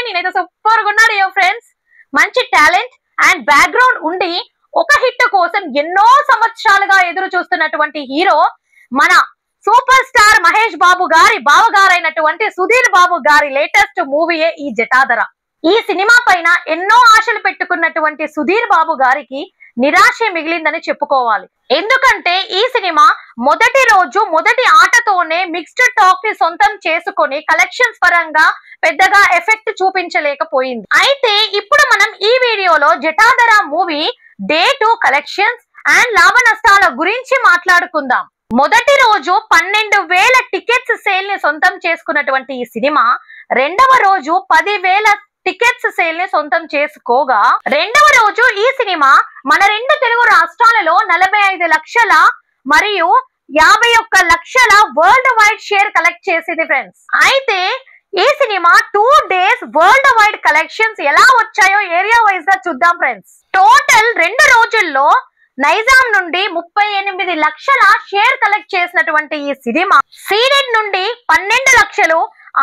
నేనైతే సూపర్ గా ఉన్నాను ఫ్రెండ్స్. మంచి టాలెంట్ అండ్ బ్యాక్గ్రౌండ్ ఉండి ఒక హిట్ కోసం ఎన్నో సంవత్సరాలుగా ఎదురు చూస్తున్నటువంటి హీరో మన సూపర్ స్టార్ మహేష్ బాబు గారి బావగారైనటువంటి సుధీర్ బాబు గారి లేటెస్ట్ మూవీయే ఈ జటాధర. ఈ సినిమా పైన ఎన్నో ఆశలు పెట్టుకున్నటువంటి సుధీర్ బాబు గారికి నిరాశ మిగిలిందని చెప్పుకోవాలి. ఎందుకంటే ఈ సినిమా మొదటి రోజు మొదటి ఆటతోనే మిక్స్డ్ టాక్ ని సొంతం చేసుకొని కలెక్షన్స్ పరంగా పెద్దగా ఎఫెక్ట్ చూపించలేకపోయింది. అయితే ఇప్పుడు మనం ఈ వీడియోలో Jatadhara movie day 2 collections and లాభ నష్టాల గురించి మాట్లాడుకుందాం. మొదటి రోజు 12,000 టికెట్స్ సేల్ ని సొంతం చేసుకున్నటువంటి ఈ సినిమా రెండవ రోజు 10,000 టికెట్స్ సేల్ ని సొంతం చేసుకోగా రెండవ రోజు ఈ సినిమా మన రెండు తెలుగు రాష్ట్రాలలో 45 లక్షల మరియు 51 లక్షల వరల్డ్ వైడ్ షేర్ కలెక్ట్ చేసింది ఫ్రెండ్స్. అయితే ఈ cinema 2 days world wide collections ఎలా వచ్చాయో ఏరియా వైజ్ గా చూద్దాం ఫ్రెండ్స్. టోటల్ 2 రోజుల్లో నైజాం నుండి 38 లక్షల షేర్ కలెక్ట్ చేసినటువంటి ఈ సినిమా సీడెడ్ నుండి 12 లక్షలు,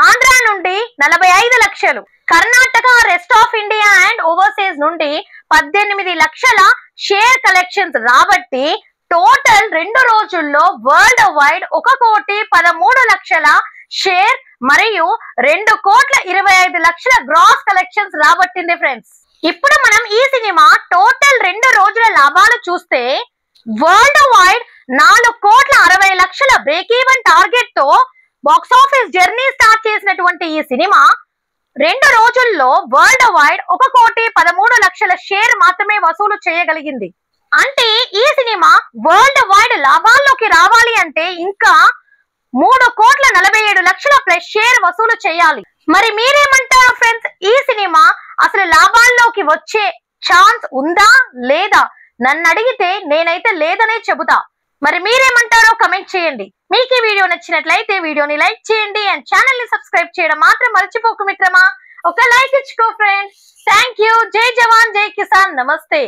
ఆంధ్ర నుండి 45 లక్షలు, Karnataka, rest of India and overseas నుండి 18 లక్షల షేర్ కలెక్షన్స్ రాబట్టి టోటల్ 2 రోజుల్లో వరల్డ్ వైడ్ 1,13,00,000 షేర్ మరియు 2,25 లక్షల గ్రాస్ కలెక్షన్స్ రాబట్టింది ఫ్రెండ్స్. ఇప్పుడు మనం ఈ సినిమా టోటల్ 2 రోజుల లాభాలు చూస్తే world wide 4,60,00,000 break even target తో బాక్స్ ఆఫీస్ జర్నీ స్టార్ట్ చేసినటువంటి ఈ సినిమా 2 రోజుల్లో వరల్డ్ వైడ్ 1,13,00,000 షేర్ మాత్రమే వసూలు చేయగలిగింది. అంటే ఈ సినిమా వరల్డ్ వైడ్ లాభాల్లోకి రావాలి అంటే ఇంకా 3,47,00,000 ప్లస్ షేర్ వసూలు చేయాలి. మరి మీరేమంటారు ఫ్రెండ్స్? ఈ సినిమా అసలు లాభాల్లోకి వచ్చే ఛాన్స్ ఉందా లేదా? నన్ను అడిగితే నేనైతే లేదనే చెబుతా. మరి మీరేమంటారో కమెంట్ చేయండి. మీకు ఈ వీడియో నచ్చినట్లయితే వీడియోని లైక్ చేయండి అండ్ ఛానల్ ని సబ్స్క్రైబ్ చేయడం మాత్రం మర్చిపోకు మిత్రమా. ఒక లైక్ ఇచ్చుకో ఫ్రెండ్స్. Thank you. జై జవాన్ జై కిసాన్. నమస్తే.